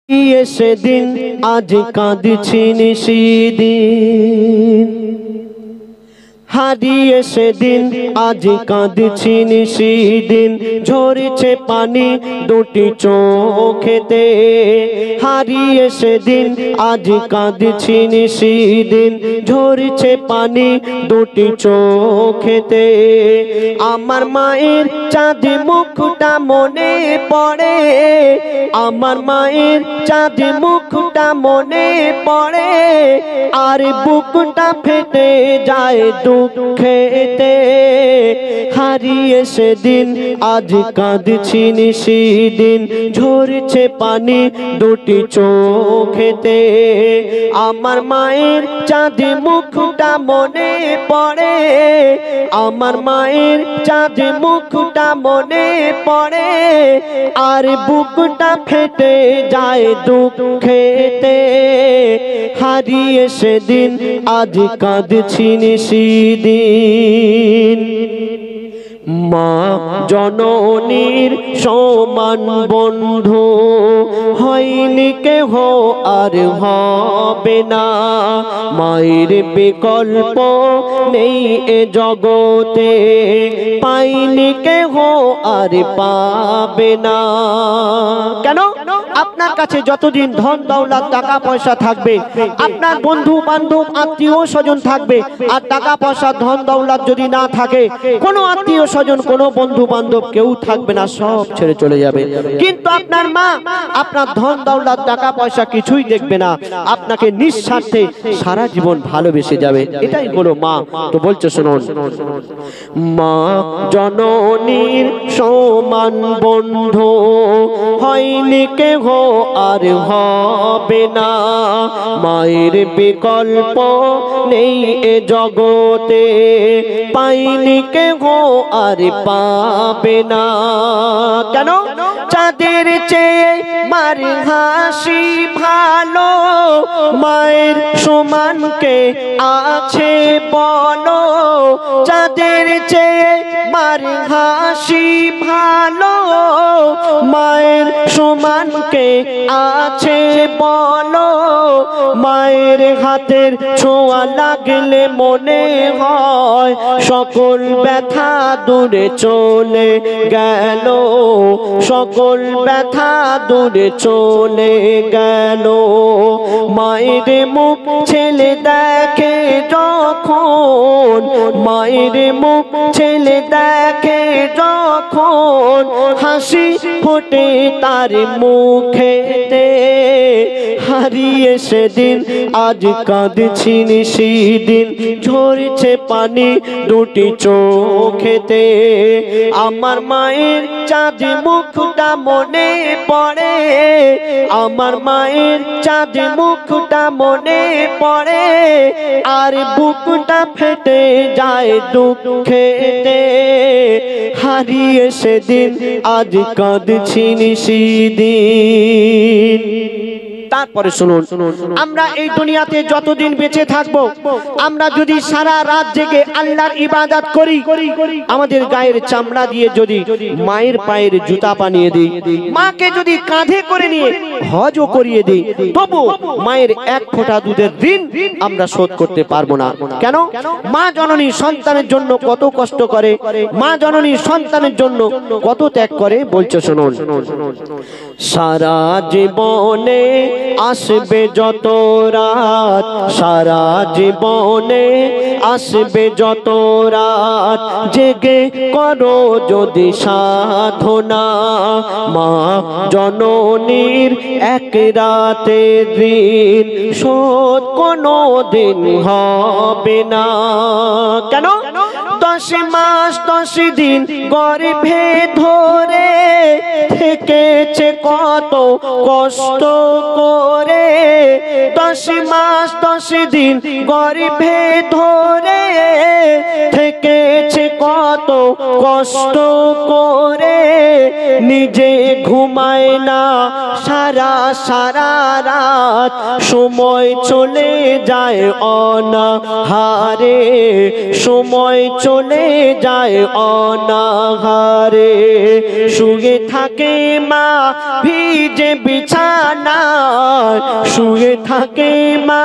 সেদিন আজ কাঁদছি নিশিদিন, হারিয়ে সেদিন আজ কাঁদছি নিশিদিন, ঝরছে পানি দুটি চোখেতে। হারিয়ে সেদিন আজ কাঁদছি নিশিদিন, ঝরছে পানি দুটি চোখেতে। আমার মায়ের চাঁদ মুখটা মনে পড়ে, আমার মায়ের চাঁদ মুখটা মনে পড়ে, আর বুকটা ফেটে যায় দুঃখেতে। হারিয়ে সেদিন আজ কাঁদছি নিশিদিন, ঝরছে পানি দুটি চোখেতে। আমার মায়ের চাঁদ মুখটা মনে পড়ে, আমার মায়ের চাঁদ মুখটা মনে পড়ে, আর বুকটা ফেটে যায় দুঃখেতে। হারিয়ে সেদিন আজ কাঁদছি নিশিদিন। মা জননীর সমান বন্ধু হয়নি কেহ আর হবে না, মায়ের বিকল্প নেই এ জগতে, পাইনি কেহ আর পাবে না। কেন? আপনার কাছে যতদিন ধন দৌলত টাকা পয়সা থাকবে, আপনার বন্ধু বান্ধব আত্মীয় স্বজন থাকবে, আর টাকা পয়সা ধন দৌলত যদি না থাকে, কোনো আত্মীয় স্বজন কোনো বন্ধু বান্ধব কেউ থাকবে না, সব ছেড়ে চলে যাবে। কিন্তু আপনার মা আপনার ধন দৌলত টাকা পয়সা কিছুই দেখবে না, আপনাকে নিঃস্বার্থে সারা জীবন ভালোবেসে যাবে। এটাই হলো মা। তো বলছে শুনুন, মা জননীর সমান বন্ধু হয়নি কেহ আর হবে না, মায়ের বিকল্প নেই এ জগতে, পাইনি কেহ আর পাবে না। কেন? চাঁদের চেয়ে মার হাসি ভালো, মায়ের সমানকে আছে বলো। চাঁদের চেয়ে মার হাসি ভালো, মায়ের সমানকে আছে বলো। মায়ের হাতের ছোঁয়া লাগলে মনে হয় সকল ব্যথা দূরে চলে গেল, সকল ব্যথা দূরে চলে গেল। মায়ের মুখ ছেলে দেখে যখন, মায়ের মুখ ছেলে দেখে যখন, হাসি ফোটে তার মুখেতে। হারিয়ে সেদিন আজ কাঁদছি নিশিদিন, ঝরছে পানি দুটি চোখেতে। আমার মায়ের চাঁদ মুখটা মনে পড়ে, আমার মায়ের চাঁদ মুখটা মনে পড়ে, আর বুকটা ফেটে যায় দুঃখেতে। হারিয়ে সেদিন আজ কাঁদছি নিশিদিন। তারপরে শুনুন, আমরা এই দুনিয়াতে যতদিন বেঁচে থাকবো, আমরা যদি সারা রাত জেগে আল্লাহর ইবাদত করি, আমাদের গায়ের চামড়া দিয়ে যদি মায়ের পায়ের জুতা বানিয়ে দিই, মাকে যদি কাঁধে করে নিয়ে হজও করিয়ে দিই, তবু মায়ের এক ফোঁটা দুধের ঋণ আমরা শোধ করতে পারবো না। কেন? মা জননী সন্তানের জন্য কত কষ্ট করে, মা জননী সন্তানের জন্য কত ত্যাগ করে। বলছে শুনুন, সারা জীবনে আসবে যত রাত, সারা জীবনে আসবে যত রাত, জেগে করো যদি সাধনা, মা জননীর এক রাতে ঋণ শোধ কোনো দিন হবে না। কেন? 10 মাস 10 দিন গর্ভে ধরে থেকেছে কত কষ্ট করে, 10 মাস 10 দিন গর্ভে ধরে থেকেছে কত কষ্ট করে, নিজে ঘুমায় না সারা সারা রাত, সময় চলে যায় অনাহারে, সময় চলে যায় অনাহারে। শুয়ে থাকে মা ভি ভিজে বিছানায় শুয়ে থাকে মা,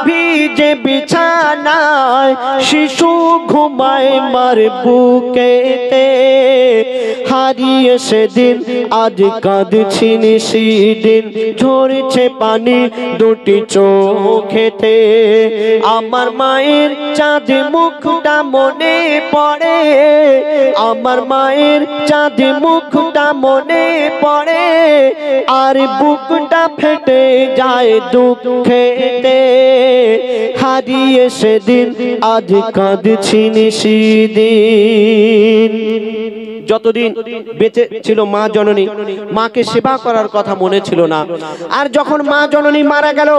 ভিজে বিছানায় শিশু ঘুমায় মার বুকেতে। হারিয়ে সেদিন আজ কাঁদছি সেদিন, ঝরছে পানি দুটি চোখেতে। আমার মায়ের চাঁদ মুখটা মনে পড়ে, আমার মায়ের চাঁদ মুখটা মনে পড়ে, আর বুকটা ফেটে যায় দুঃখেতে। হারিয়ে সেদিন আজ কাঁদছি সেদিন। যতদিন বেঁচে ছিল মা জননী, মাকে সেবা করার কথা মনে ছিল না। আর যখন মা জননী মারা গেল,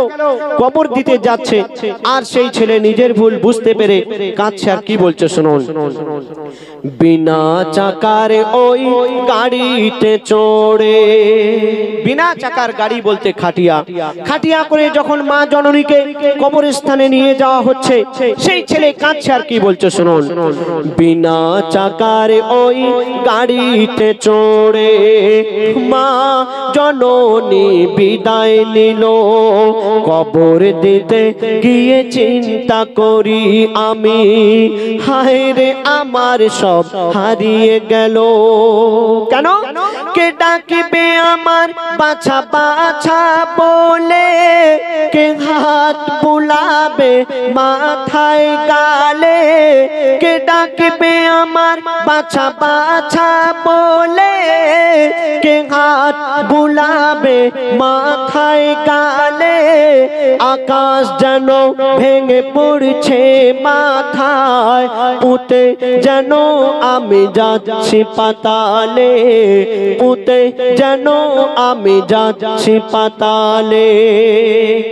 কবর দিতে যাচ্ছে, আর সেই ছেলে নিজের ভুল বুঝতে পেরে কাঁদছে। আর কি বলছে শুনুন। বিনা চাকার ওই গাড়িতে চড়ে, বিনা চাকার গাড়ি বলতে খাটিয়া, খাটিয়া করে যখন মা জননীকে কবরস্থানে নিয়ে যাওয়া হচ্ছে, সেই ছেলে কাঁদছে। আর কি বলছে শুনুন। বিনা চাকার ওই গাড়িতে চড়ে মা জননী বিদায় নিল, কবর দিতে গিয়ে চিন্তা করি আমি, হায় রে আমার সব হারিয়ে গেল। কেন? কে ডাকবে আমার বাছা বাছা বলে, কে হাত বুলাবে মাথায় গালে, কে ডাকবে আমার বাছা বাছা বলে, কে হাত বুলাবে মাথায় গালে। আকাশ যেন ভেঙে পড়ছে মাথায়, পুঁতে যেন আমি যাচ্ছি পাতালে, পুঁতে যেন আমি যাচ্ছি পাতালে।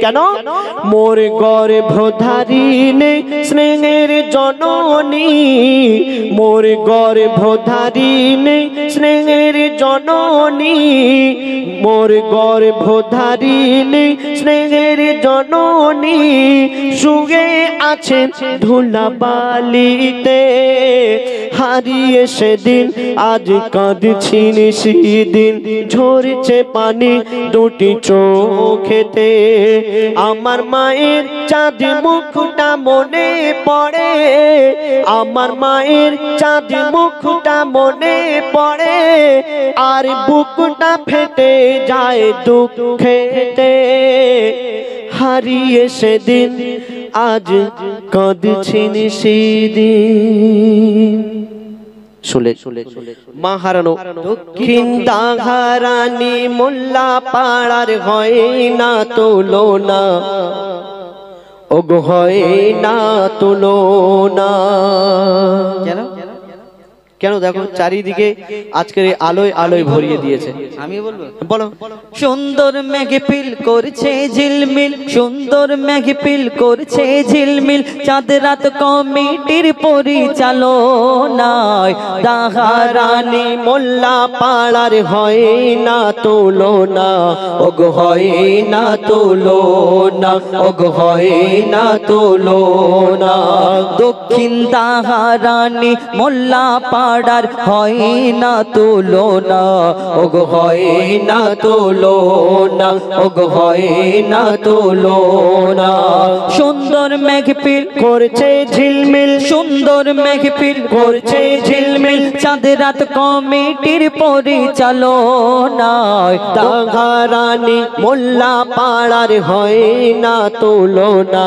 কেন? মোর গর্ভধারিণী স্নেহের জননী, মোর গর্ভধারিণী স্নেহের জননী, মোর গর্ভধারিণী স্নেহের জননী শুয়ে আছেন ধুলাবালিতে। হারিয়ে সেদিন আজ কাঁদছি সেদিন, ঝরছে পানি দুটি চোখেতে। আমার মায়ের চাঁদ মুখটা মনে পড়ে, আমার মায়ের চাঁদ মুখটা মনে পড়ে, আর বুকটা ফেটে যায় দুঃখেতে। হারিয়ে সেদিন আজ কাঁদছি সেদিন। শুলে মা হারানো দক্ষিণ দাঘারানি মোল্লা পাড়ার হয় না তুলনা, ওগো হয় না তুলনা। কেন? দেখো চারিদিকে আজকের আলোয় আলোয় ভরিয়ে দিয়েছে। আমি বলবো, বলো। সুন্দর মেঘপিল করছে ঝিলমিল, সুন্দর মেঘপিল করছে ঝিলমিল, চাঁদ রাত কমিটির পরিচালনায়। দাঘারানি মোল্লা পাড়ার হয় না তুলনা, ওগো হয় না তুলনা, ওগো হয় না তুলনা। দক্ষিণ দাঘারানি মোল্লা পাড়ার হয় না তুলনা, ওগো হয় না তুলনা, ওগো হয় না তুলনা। সুন্দর মেঘপিল করছে ঝিলমিল, সুন্দর মেঘপিল করছে ঝিলমিল, চাঁদ রাত কমিটির পরিচালনায়। দাঘারানি মোল্লা পাড়ার হয় না তুলনা,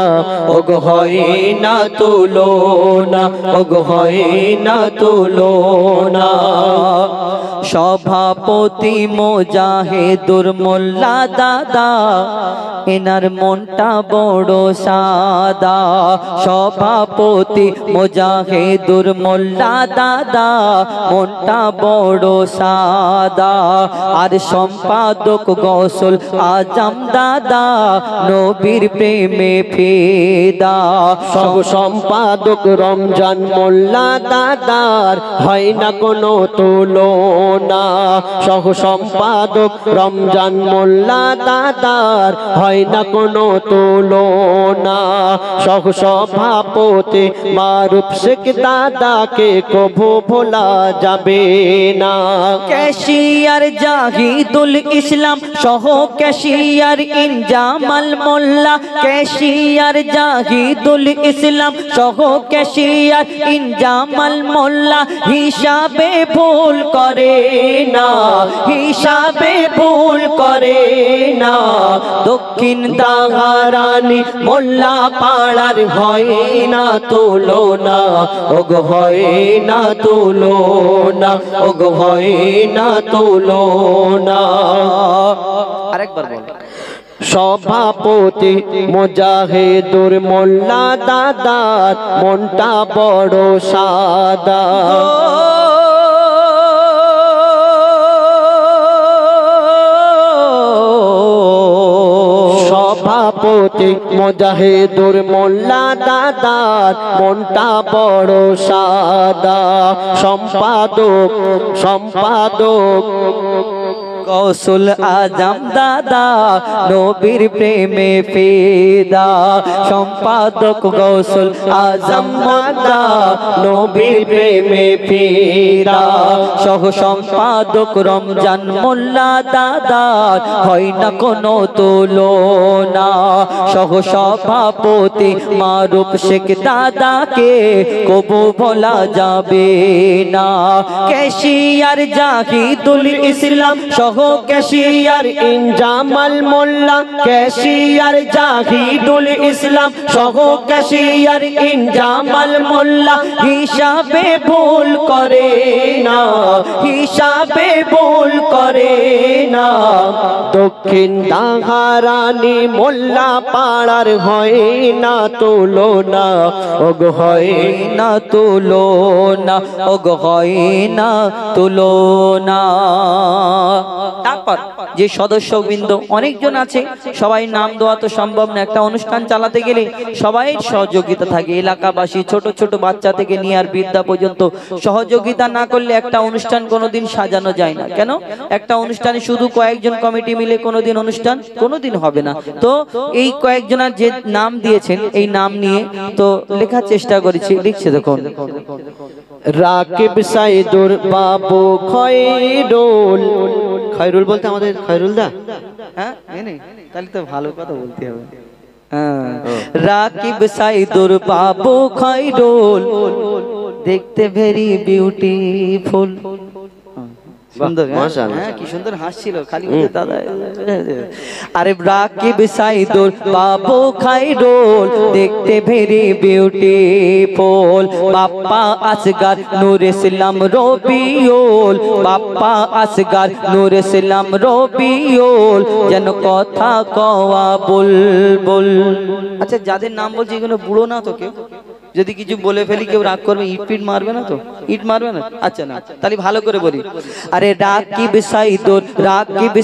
ওগো হয় না তুলনা, ওগো হয় না তুলনা। সভাপতি মোজাহেদুর মোল্লা দাদা, এনার মনটা বড় সাদা। সভাপতি মোজাহেদুর মোল্লা দাদা, মনটা বড় সাদা। আর সম্পাদক গৌসুল আজম দাদা, নবীর প্রেমে ফিদা। সব সম্পাদক রমজান মোল্লা দাদার হয় না কোনো তুলনা সহ সম্পাদক রমজান মোল্লা দাদার হয় না কোনো তুলনা সহ সভাপতি মারুফ শেখ দাদাকে কভু ভোলা যাবে না ক্যাশিয়ার জাহিদুল ইসলাম সহ ক্যাশিয়ার ইনজামাল মোল্লা ক্যাশিয়ার জাহিদুল ইসলাম সহ ক্যাশিয়ার ইনজামাল মোল্লা হিসাবে ভুল করে না হিসাবে ভুল করে না দক্ষিণ দাহারানি মোল্লা পাড়ার হয় না তুলনা ওগো হয় না তুলনা ওগো হয় না তুলনা আরেকবার বল সভাপতি মুজাহিদুর মোল্লা দাদার মনটা বড় সাদা সভাপতি মুজাহিদুর মোল্লা দাদার মনটা বড় সাদা সম্পাদক কৌশল আজম দাদা নবীর প্রেমে ফিদা সম্পাদক কৌশল আজম দাদা নবীর প্রেমে ফিদা সহ সম্পাদক রমজান মোল্লা দাদা হয় না কোনো তুলনা সহ সভাপতি মারুফ শেখ দাদাকে কবু ভোলা যাবে না ক্যাশিয়ার জাহিদুল ইসলাম সহ ক্যাশিয়ার ইনজামাল মোল্লা ক্যাশিয়ার জাহিদুল ইসলাম সহ ক্যাশিয়ার ইনজামাল মোল্লা হিসাবে ভুল করে না হিসাবে ভুল করে না দক্ষিণ দাহারানি মোল্লা পাড়ার হয় না তুলনা ওগো হয় না তুলনা ওগো হয় না তুলনা তারপর যে সদস্যবৃন্দ অনেকজন আছে সবাই নাম দেওয়া তো সম্ভব না একটা অনুষ্ঠান চালাতে গেলে সবাই সহযোগিতা থাকে এলাকাবাসী ছোট ছোট বাচ্চা থেকে নিয়ে আর বৃদ্ধা পর্যন্ত সহযোগিতা না করলে একটা অনুষ্ঠান কোনোদিন সাজানো যায় না কেন একটা অনুষ্ঠানে শুধু কয়েকজন কমিটি মিলে কোনোদিন অনুষ্ঠান কোনোদিন হবে না তো এই কয়েকজনের যে নাম দিয়েছেন এই নাম নিয়ে তো লেখার চেষ্টা করেছি লিখছে দেখুন রাকিব সাইদুর বাবু খয়রুল বলতে আমাদের খয়রুল দা হ্যাঁ তাহলে তো ভালো কথা বলতে হবে রাকিব সাইদুর বাবু খয়রুল দেখতে ভেরি বিউটিফুল সুন্দর হ্যাঁ কি সুন্দর হাসছিল খালি দাদা আরে রাকিব সাইদুর বাবু খয়রুল দেখতে ভেরি বিউটিফুল বাপ্পা আসগার নূর ইসলাম রবিউল বাপ্পা আসগার নূর ইসলাম রবিউল যেন কথা কওয়া বুলবুল আচ্ছা যাদের নাম বলছি এগুলো বুড়ো না তো কেউ যদি কিছু বলে ফেলি কেউ রাগ করবে ইট পিট মারবে না তো ইট মারবে না আচ্ছা না তাহলে ভালো করে বলি আরে রাকিব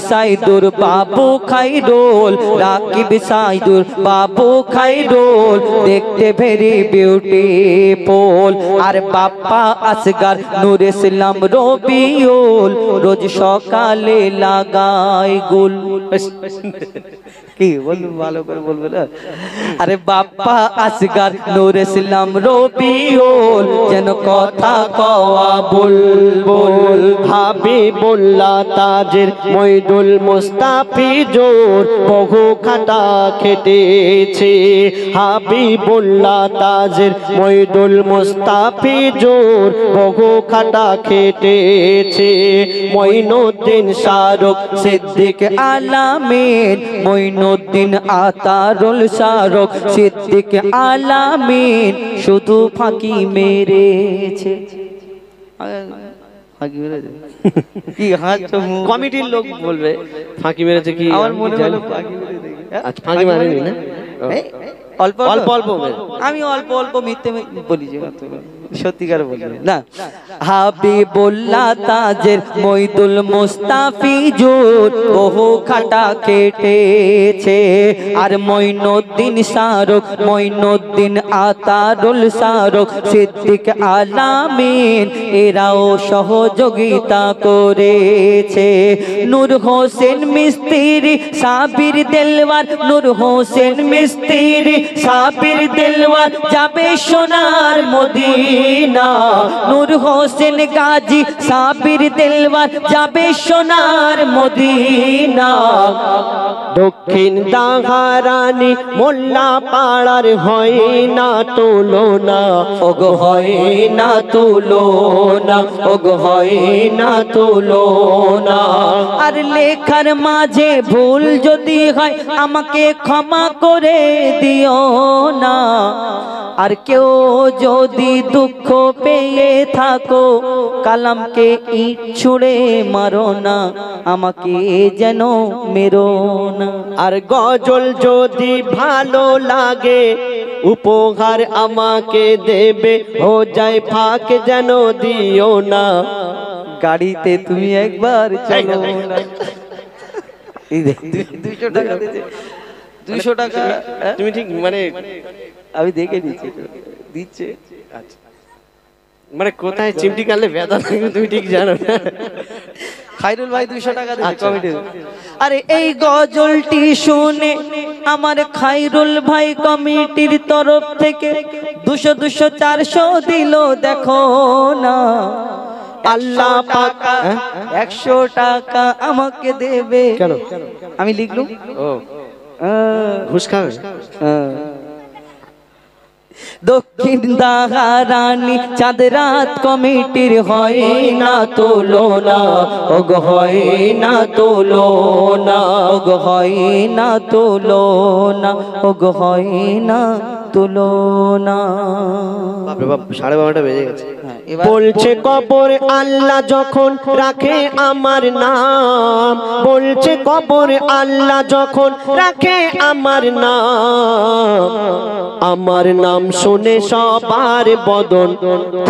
সাইদুর বাবু খয়রুল রাকিব সাইদুর বাবু খয়রুল দেখতে ভেরি বিউটিফুল আর বাপ্পা আসগার নূর ইসলাম রবিউল রোজ সকালে লাগায় গুল কি বলবো ভালো করে বলবে না আরে বাপ্পা আসগার নূর ইসলাম রবিউল যেন কথা কওয়া বুলবুল হাবিবুল্লাহ তাজের মইদুল মুস্তাফিজুর বহু খাটা খেটেছে হাবিবুল্লাহ তাজের মইদুল মুস্তাফিজুর বহু খাটা খেটেছে মঈনুদ্দিন শাহরুখ সিদ্দিক আলামিন মঈনুদ্দিন আতারুল শাহরুখ সিদ্দিক আলামিন শুধু ফাঁকি মেরেছে কি হাত কমিটির লোক বলবে ফাঁকি মেরেছে কি আমার মনে হলো ফাঁকি মারেনি না অল্প অল্প অল্প আমি অল্প অল্প মিথ্যে বলি যে সত্যিকার বলবে না। হাবিবুল্লাহ তাজের মইদুল মুস্তাফিজুর বহু খাটা কেটেছে, আর মঈনুদ্দিন শাহরুখ, মঈনুদ্দিন আতারুল শাহরুখ, সিদ্দিক আলামিন এরাও সহযোগিতা করেছে। নূর হোসেন মিস্ত্রি, সাবির দেলওয়ার, নূর হোসেন মিস্ত্রি, সাবির দেলওয়ার যাবে সোনার মদিনা। নূর হোসেন গাজী, সাবির দেলওয়ার যাবে সোনার মদিনা। দক্ষিণ দাহারানি মোল্লা পাড়ার হয় না তুলনা, ওগো হয় না তুলনা, ওগো হয় না তুলনা। আর লেখার মাঝে ভুল যদি হয় আমাকে ক্ষমা করে দিও না। আর কেউ যদি দুঃখ পেয়ে থাকো কালামকে ইট ছুঁড়ে মারো না, আমাকে যেন মেরো না। আর গজল যদি ভালো লাগে উপহার আমাকে দেবে, ও যায় ফাঁক যেন দিও না। গাড়িতে তুমি একবার চলো না। এই দেখ 200 টাকা দিয়েছে, 200 টাকা। তুমি ঠিক মানে আমি দেখে নিচ্ছি দিচ্ছে। আচ্ছা, মানে কোথায় চিমটি কাটলে ব্যথা লাগে তুমি ঠিক জানো না। খায়রুল ভাই 200 টাকা দিয়েছে কমিটি। আরে এই গজলটি শুনে আমার খায়রুল ভাই কমিটির তরফ থেকে 200 200 400 দিল। দেখো না, আল্লাহ পাক 100 টাকা আমাকে দেবে। কেন আমি লিখলুম ও ঘুষ খাবে। দক্ষিণ দাহারানি চাঁদ রাত কমিটির হয় না তুলনা, ওগো হয় না তুলনা, ওগো হয় না তুলনা, ওগো হয় না তুলনা। বাপরে বাপ, 12:30 বেজে গেছে। বলছে কবর আল্লাহ যখন রাখে আমার নাম, বলছে কবর আল্লাহ যখন রাখে আমার নাম, আমার নাম শুনে সবার বদন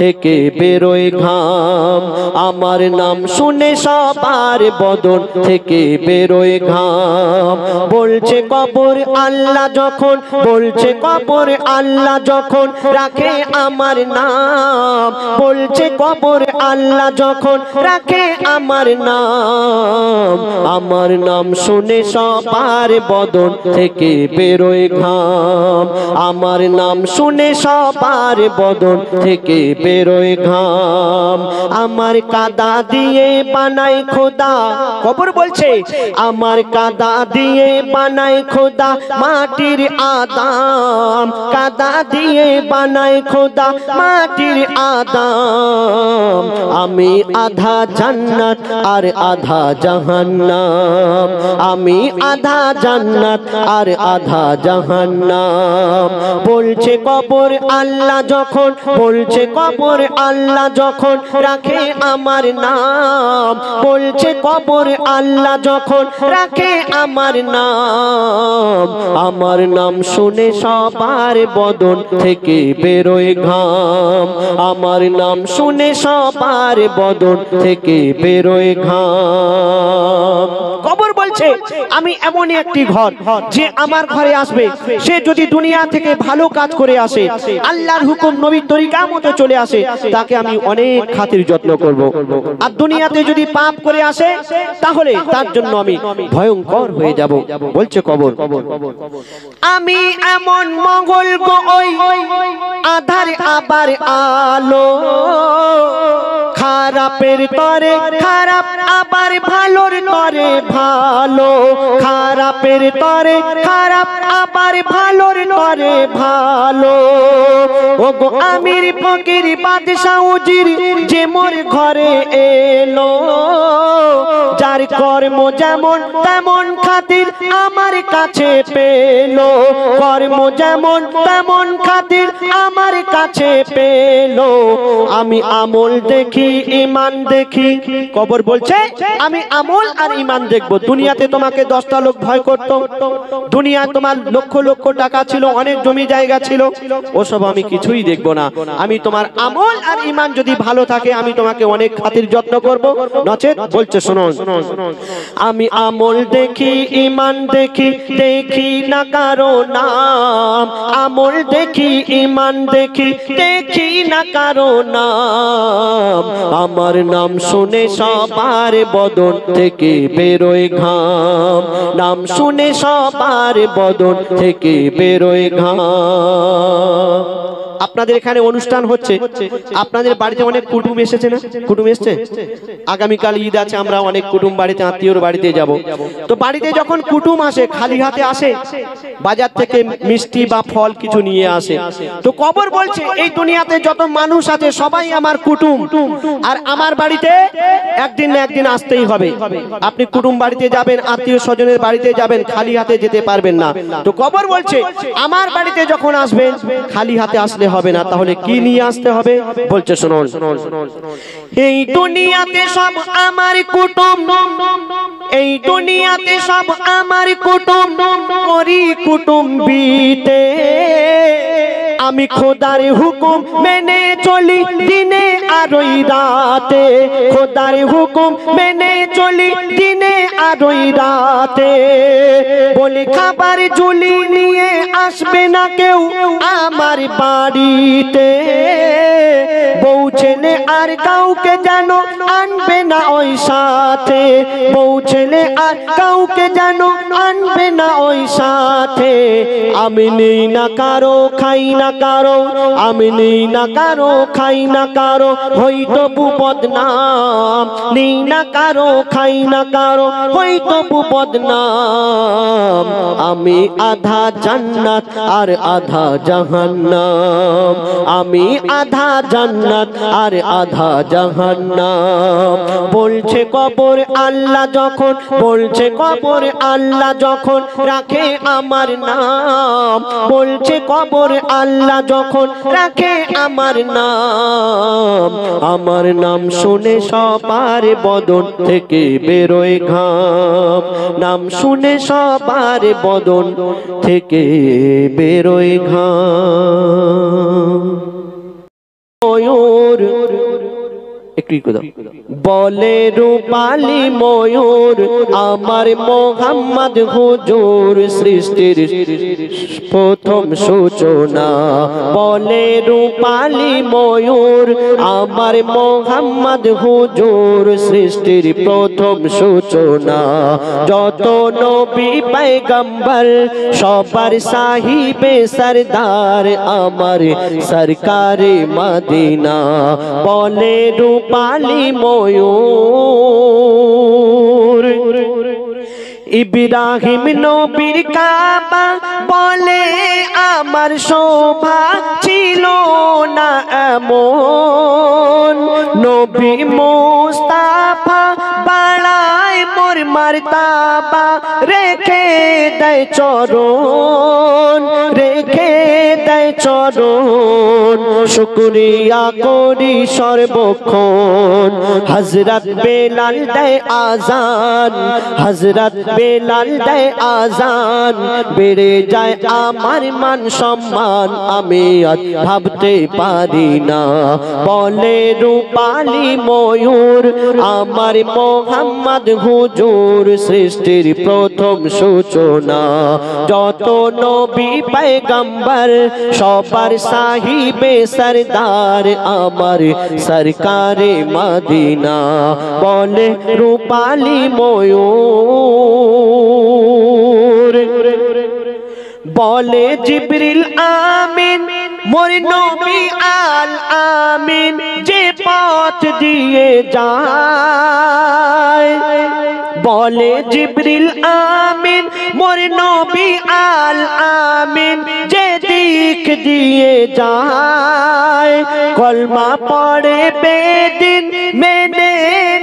থেকে বেরোয় ঘাম, আমার নাম শুনে সবার বদন থেকে বেরোয় ঘাম। বলছে কবর আল্লাহ যখন, বলছে কবর আল্লাহ যখন রাখে আমার নাম, বলছে কবর আল্লাহ যখন রাখে আমার নাম, আমার নাম শুনে সবার বদন থেকে বেরোয় ঘাম, আমার নাম শুনে সবার বদন থেকে বেরোয় ঘাম। আমার কাদা দিয়ে বানাই খোদা, কবর বলছে আমার কাদা দিয়ে বানাই খোদা মাটির আদাম, কাদা দিয়ে বানাই খোদা মাটির আদাম। আমি আধা জান্নাত আর আধা জাহান্নাম, আমি আধা জান্নাত আর আধা জাহান্নাম। বলছে কবর আল্লাহ যখন, বলছে কবর আল্লাহ যখন রাখে আমার নাম, বলছে কবর আল্লাহ যখন রাখে আমার নাম, আমার নাম শুনে সবার বদন থেকে বেরোয় ঘাম, আমার নাম শুনে সবার বদন থেকে বেরোয় ঘাম। কবর বলছে আমি এমনই একটি ঘর, যে আমার ঘরে আসবে সে যদি দুনিয়া থেকে ভালো কাজ করে আসে, আল্লাহর হুকুম নবীর তরিকা মতো চলে আসে, তাকে আমি অনেক খাতির যত্ন করব। আর দুনিয়াতে যদি পাপ করে আসে তাহলে তার জন্য আমি ভয়ঙ্কর হয়ে যাব। বলছে কবর আমি এমন মঙ্গল গো ওই আধার আবার আলো, খারাপের তরে খারাপ আবার ভালোর তরে ভালো, খারাপের তরে খারাপ আবার ভালোর তরে ভালো। ওগো আমির ফকির বাদশা উজির যে মোর ঘরে এলো, যার কর্ম যেমন তেমন খাতির আমার কাছে পেলো, কর্ম যেমন তেমন খাতির আমার কাছে পেলো। আমি আমল দেখি ইমান দেখি, কবর বলছে আমি আমল আর ইমান দেখবো। দুনিয়াতে তোমাকে 10টা লোক ভয় করত, দুনিয়ায় তোমার লক্ষ লক্ষ টাকা ছিল, অনেক জমি জায়গা ছিল, ওসব আমি কিছুই দেখব না। আমি তোমার আমল আর ঈমান যদি ভালো থাকে আমি তোমাকে অনেক খাতির যত্ন করব, নচেত বলছে শুনুন, আমি আমল দেখি ঈমান দেখি, দেখি না কারো নাম, আমল দেখি ঈমান দেখি, দেখি না কারো নাম, আমার নাম শুনে সবার বদন থেকে বেরোয় ঘাম, নাম শুনে সবার বদন থেকে বেরোয় ঘাম। আপনাদের এখানে অনুষ্ঠান হচ্ছে, আপনাদের বাড়িতে অনেক কুটুম এসেছে না? কুটুম এসেছে? আগামীকাল ঈদ আছে, আমরা অনেক কুটুম বাড়িতে, আত্মীয়র বাড়িতে যাব। তো বাড়িতে যখন কুটুম আসে খালি হাতে আসে, বাজার থেকে মিষ্টি বা ফল কিছু নিয়ে আসে। তো কবর বলছে এই দুনিয়াতে যত মানুষ আছে সবাই আমার কুটুম, আর আমার বাড়িতে একদিন না একদিন আসতেই হবে। আপনি কুটুম বাড়িতে যাবেন, আত্মীয় স্বজনের বাড়িতে যাবেন, খালি হাতে যেতে পারবেন না। তো কবর বলছে আমার বাড়িতে যখন আসবেন খালি হাতে আসলে হবে না, তাহলে কি নিয়ে আসতে হবে? বলছে শুনুন, এই দুনিয়াতে সব আমার কুটুম, এই দুনিয়াতে সব আমার কুটুম, করি কুটুম্বিতে, আমি খোদার হুকুম মেনে চলি দিনে আর ওই রাতে, খোদার হুকুম মেনে চলি দিনে আর ওই রাতে, বলে খাবার ঝুলি নিয়ে আসবে না কেউ আমার বাড়িতে, বউ ছেলে আর কাউকে যেন আনবে না ওই সাথে, বউ ছেলে আর কাউকে যেন আনবে না ওই সাথে, আমি নেই না কারো খাই না কারো, আমি নেই না কারো খাই না কারো, হয়তো বদনাম, নেই না কারো খাই না কারো, হয়তো বদনাম, আমি আধা জান্নাত আর আধা জাহান্নাম, আমি আধা জান্নাত আর আধা জাহান্নাম। বলছে কবর আল্লাহ যখন, বলছে কবর আল্লাহ যখন রাখে আমার নাম, বলছে কবর আল্লাহ যখন রাখে আমার নাম, আমার নাম শুনে সবার বদন থেকে বেরোয় ঘাম, নাম শুনে সবার বদন থেকে বেরোয় ঘাম। ময়ূর একটু বলে রূপালী ময়ূর আমার মোহাম্মদ হুজুর, সৃষ্টির প্রথম সূচনা, বলে রূপালী ময়ূর আমার মোহাম্মদ হুজুর, সৃষ্টির প্রথম সূচনা, যত নবী পয়গম্বর সবার সাহিবে সরদার আমার সরকারে মদিনা, বলে রূপালী ময়ূর। ইব্রাহিম নবীর কাবা বলে আমার শোভা ছিল না এমন, নবী মুস্তাফা বাড়ায় মোর মারতাবা, রেখে দেয় চরণ, রেখে দেয় চরণ, শুকরিয়া করি সর্বক্ষণ, হযরত বেলাল দেয় আযান, হযরত বেলাল দেয় আযান, বেড়ে যায় আমার মান সম্মান, আমি আজ ভাবতে পারি না, বলে রূপালী ময়ূর আমার মোহাম্মদ হুজুর, সৃষ্টির প্রথম সূচনা, যত নবী পয়গম্বর সবার সাহিবে সরদার আমার সরকারে মদিনা, বলে রূপালী ময়ূর। বলে জিবরিল আমিন মোর নবী আল আমিন, যে পথ দিয়ে যায়, বলে জিবরিল আমিন মোর নবী আল আমিন, যে দিক দিয়ে যায়, কলমা পড়ে বেদিন মেনে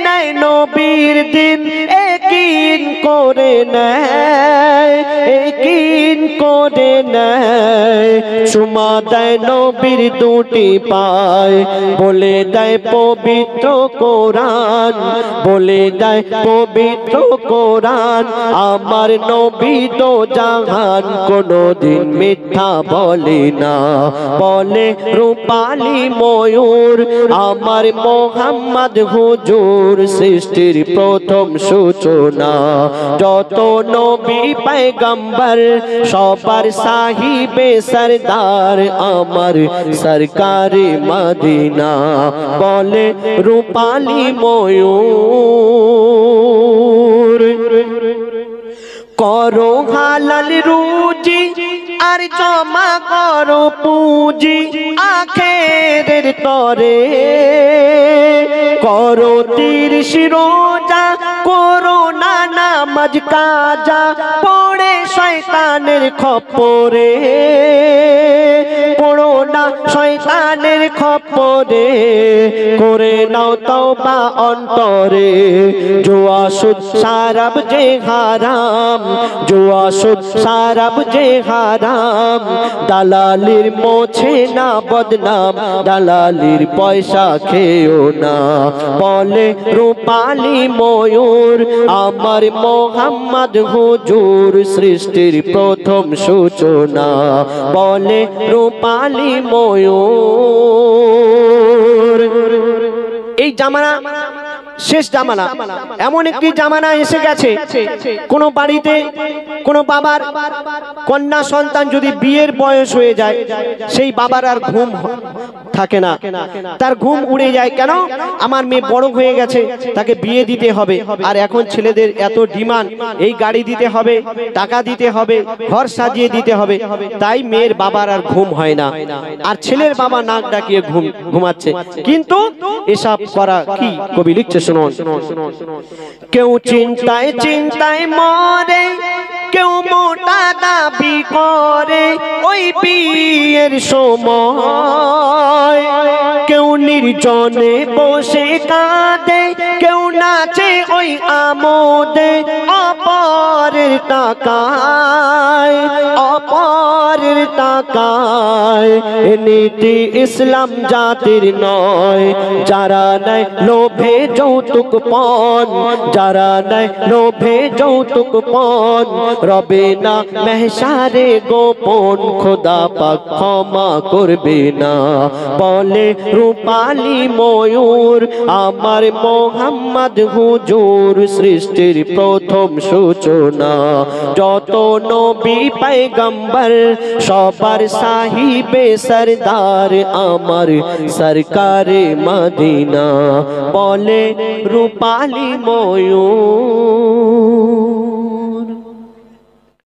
নেয় নবীর দিন, একিন করে নেয়, একিন ঋণ করে নেয়, চুমা দেয় নবীর দুটি পায়, বলে দেয় পবিত্র কোরআন, বলে দেয় পবিত্র কোরআন। আমার নবী তো জাহান কোনদিন মিথ্যা বলে না, বলে রূপালী ময়ূর আমার মোহাম্মদ হুজুর, সৃষ্টির প্রথম সূচনা। যত নবী পয়গম্বর সবার সাহিবে সরদার আমার সরকারে মদিনা, বলে রূপালী ময়ূর। করো হালাল রুজি আর জমা করো পুঁজি আখেরের তরে, করো 30 রোজা, করো না নামাজ কাজা, পড়ে শয়তানের খপ্পরে, পড়ো না শয়তানের খপ্পরে, করে নাও তওবা অন্তরে। জুয়া সুদ শরাব যে হারাম, জুয়া সুদ শরাব যে হারাম, দালালির মোছে না বদনাম, দালালির পয়সা খেও না, বলে রূপালী ময়ূর আমার মোহাম্মদ হুজুর, সৃষ্টির প্রথম সূচনা, বলে রূপালী ময়ূর। এই জামানা শেষ জামানা, এমন একটি জামানা এসে গেছে, কোন বাড়িতে কোন বাবার কন্যা সন্তান যদি বিয়ের বয়স হয়ে যায়, সেই বাবার আর ঘুম থাকে না, তার ঘুম উড়ে যায়। কেন? আমার মেয়ে বড় হয়ে গেছে, তাকে বিয়ে দিতে হবে। আর এখন ছেলেদের এত ডিমান্ড, এই গাড়ি দিতে হবে, টাকা দিতে হবে, ঘর সাজিয়ে দিতে হবে, তাই মেয়ের বাবার আর ঘুম হয় না, আর ছেলের বাবা নাক ডাকিয়ে ঘুমাচ্ছে। কিন্তু এসব করা কি? কবি লিখছে, শুনুন। কেউ চিন্তায় চিন্তায় মরে, কেউ মোটা দাবি করে ওই বিয়ের সময়, কেউ নির্জনে বসে কাঁদে, কেউ নাচে ওই আমোদে, অপরের টাকায়, অপরের টাকায়। এ নীতি ইসলাম জাতির নয়, যারা নেয় লোভে যৌতুক পণ, যারা নেয় লোভে যৌতুক পণ, রবে না মেহশারে গোপন, খোদা পাক ক্ষমা করবে না, বলে রূপালী ময়ূর আমার মোহাম্মদ হুজুর, সৃষ্টির প্রথম সূচনা। যত নবী পয়গম্বর সবার সাহিবে সরদার আমার সরকারে মদিনা, বলে রূপালী ময়ূর।